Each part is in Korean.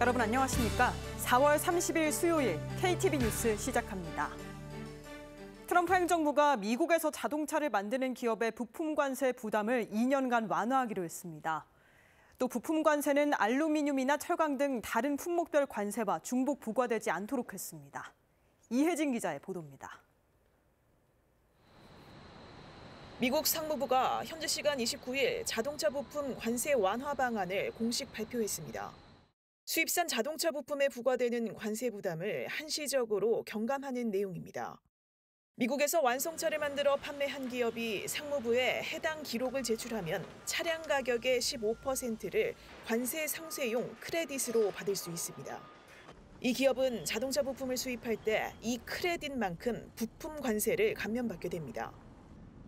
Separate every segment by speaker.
Speaker 1: 여러분 안녕하십니까? 4월 30일 수요일 KTV 뉴스 시작합니다. 트럼프 행정부가 미국에서 자동차를 만드는 기업의 부품 관세 부담을 2년간 완화하기로 했습니다. 또 부품 관세는 알루미늄이나 철강 등 다른 품목별 관세와 중복 부과되지 않도록 했습니다. 이혜진 기자의 보도입니다.
Speaker 2: 미국 상무부가 현지 시간 29일 자동차 부품 관세 완화 방안을 공식 발표했습니다. 수입산 자동차 부품에 부과되는 관세 부담을 한시적으로 경감하는 내용입니다. 미국에서 완성차를 만들어 판매한 기업이 상무부에 해당 기록을 제출하면 차량 가격의 15%를 관세 상쇄용 크레딧으로 받을 수 있습니다. 이 기업은 자동차 부품을 수입할 때 이 크레딧만큼 부품 관세를 감면받게 됩니다.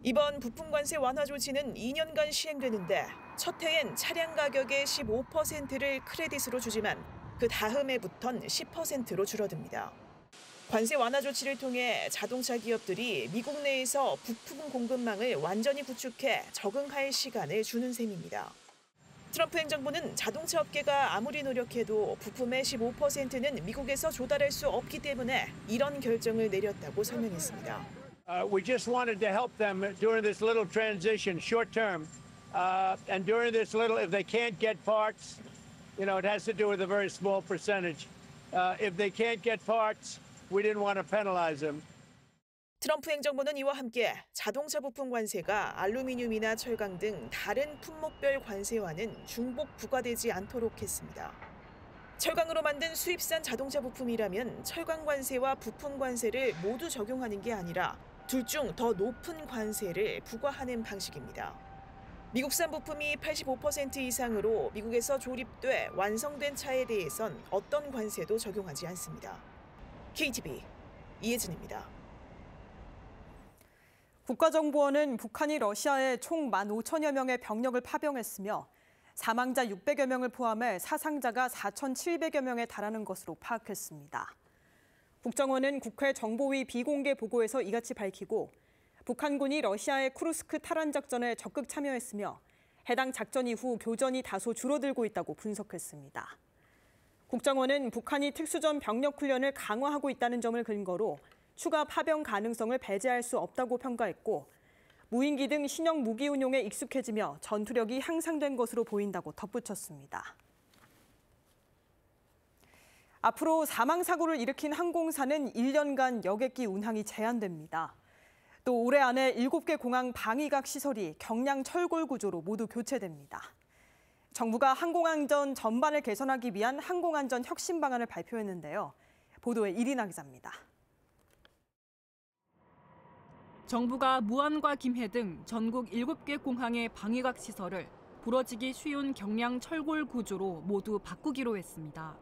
Speaker 2: 이번 부품 관세 완화 조치는 2년간 시행되는데 첫 해엔 차량 가격의 15%를 크레딧으로 주지만 그 다음해부턴 10%로 줄어듭니다. 관세 완화 조치를 통해 자동차 기업들이 미국 내에서 부품 공급망을 완전히 구축해 적응할 시간을 주는 셈입니다. 트럼프 행정부는 자동차 업계가 아무리 노력해도 부품의 15%는 미국에서 조달할 수 없기 때문에 이런 결정을 내렸다고 설명했습니다.
Speaker 3: We just wanted to help them during this little transition, short term, and during this little, if they can't get parts, it has to do with a very small percentage. If they can't get parts, we didn't want to penalize them.
Speaker 2: 트럼프 행정부는 이와 함께 자동차 부품 관세가 알루미늄이나 철강 등 다른 품목별 관세와는 중복 부과되지 않도록 했습니다. 철강으로 만든 수입산 자동차 부품이라면 철강 관세와 부품 관세를 모두 적용하는 게 아니라 둘 중 더 높은 관세를 부과하는 방식입니다. 미국산 부품이 85% 이상으로 미국에서 조립돼 완성된 차에 대해선 어떤 관세도 적용하지 않습니다. KTV 이혜진입니다.
Speaker 1: 국가정보원은 북한이 러시아에 총 15,000여 명의 병력을 파병했으며 사망자 600여 명을 포함해 사상자가 4,700여 명에 달하는 것으로 파악했습니다. 국정원은 국회 정보위 비공개 보고에서 이같이 밝히고 북한군이 러시아의 쿠르스크 탈환 작전에 적극 참여했으며 해당 작전 이후 교전이 다소 줄어들고 있다고 분석했습니다. 국정원은 북한이 특수전 병력 훈련을 강화하고 있다는 점을 근거로 추가 파병 가능성을 배제할 수 없다고 평가했고 무인기 등 신형 무기 운용에 익숙해지며 전투력이 향상된 것으로 보인다고 덧붙였습니다. 앞으로 사망사고를 일으킨 항공사는 1년간 여객기 운항이 제한됩니다. 또 올해 안에 7개 공항 방위각 시설이 경량 철골 구조로 모두 교체됩니다. 정부가 항공안전 전반을 개선하기 위한 항공안전 혁신 방안을 발표했는데요. 보도에 이리나 기자입니다.
Speaker 4: 정부가 무안과 김해 등 전국 7개 공항의 방위각 시설을 부러지기 쉬운 경량 철골 구조로 모두 바꾸기로 했습니다.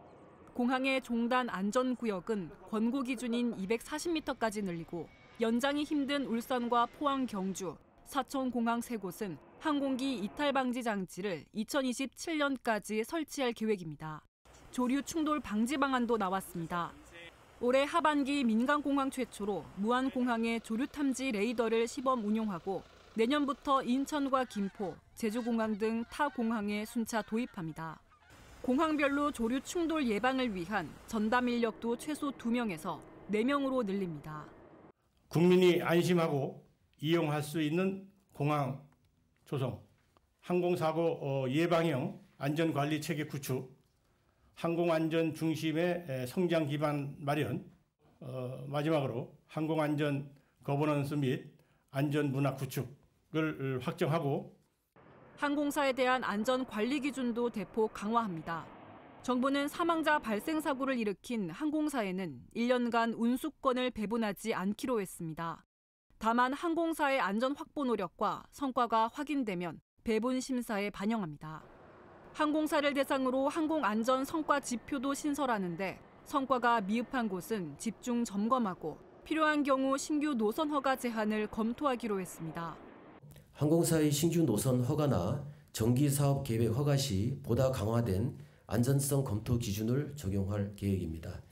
Speaker 4: 공항의 종단 안전구역은 권고 기준인 240m까지 늘리고 연장이 힘든 울산과 포항, 경주, 사천 공항 3곳은 항공기 이탈 방지 장치를 2027년까지 설치할 계획입니다. 조류 충돌 방지 방안도 나왔습니다. 올해 하반기 민간공항 최초로 무안공항에 조류 탐지 레이더를 시범 운용하고 내년부터 인천과 김포, 제주공항 등 타 공항에 순차 도입합니다. 공항별로 조류 충돌 예방을 위한 전담 인력도 최소 2명에서 4명으로 늘립니다.
Speaker 5: 국민이 안심하고 이용할 수 있는 공항 조성, 항공사고 예방형 안전관리 체계 구축, 항공안전 중심의 성장 기반 마련, 마지막으로 항공안전 거버넌스 및 안전문화 구축을 확정하고
Speaker 4: 항공사에 대한 안전관리 기준도 대폭 강화합니다. 정부는 사망자 발생 사고를 일으킨 항공사에는 1년간 운수권을 배분하지 않기로 했습니다. 다만 항공사의 안전 확보 노력과 성과가 확인되면 배분 심사에 반영합니다. 항공사를 대상으로 항공안전 성과 지표도 신설하는데 성과가 미흡한 곳은 집중 점검하고 필요한 경우 신규 노선 허가 제한을 검토하기로 했습니다.
Speaker 6: 항공사의 신규 노선 허가나 정기 사업 계획 허가 시 보다 강화된 안전성 검토 기준을 적용할 계획입니다.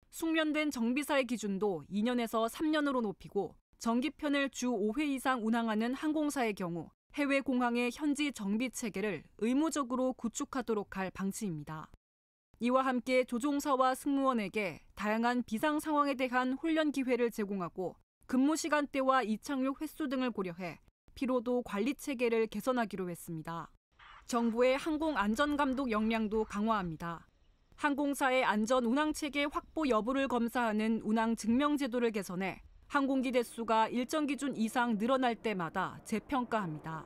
Speaker 4: 숙련된 정비사의 기준도 2년에서 3년으로 높이고 정기편을 주 5회 이상 운항하는 항공사의 경우 해외 공항의 현지 정비 체계를 의무적으로 구축하도록 할 방침입니다. 이와 함께 조종사와 승무원에게 다양한 비상 상황에 대한 훈련 기회를 제공하고 근무 시간대와 이착륙 횟수 등을 고려해 피로도 관리 체계를 개선하기로 했습니다. 정부의 항공 안전 감독 역량도 강화합니다. 항공사의 안전 운항 체계 확보 여부를 검사하는 운항 증명 제도를 개선해 항공기 대수가 일정 기준 이상 늘어날 때마다 재평가합니다.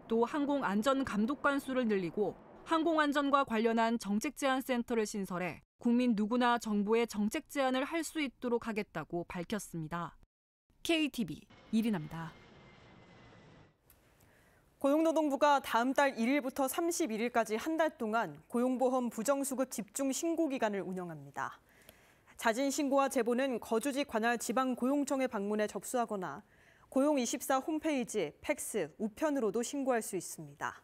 Speaker 4: 또 항공 안전 감독관 수를 늘리고 항공 안전과 관련한 정책 제안 센터를 신설해 국민 누구나 정부의 정책 제안을 할 수 있도록 하겠다고 밝혔습니다. KTV 이리나입니다.
Speaker 1: 고용노동부가 다음 달 1일부터 31일까지 한 달 동안 고용보험 부정수급 집중 신고 기간을 운영합니다. 자진 신고와 제보는 거주지 관할 지방고용청에 방문해 접수하거나 고용24 홈페이지, 팩스, 우편으로도 신고할 수 있습니다.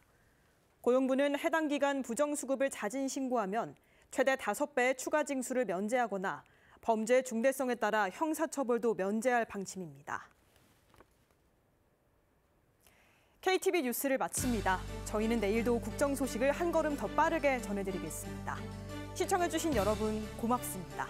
Speaker 1: 고용부는 해당 기간 부정수급을 자진 신고하면 최대 5배의 추가 징수를 면제하거나 범죄의 중대성에 따라 형사처벌도 면제할 방침입니다. KTV 뉴스를 마칩니다. 저희는 내일도 국정 소식을 한 걸음 더 빠르게 전해드리겠습니다. 시청해주신 여러분 고맙습니다.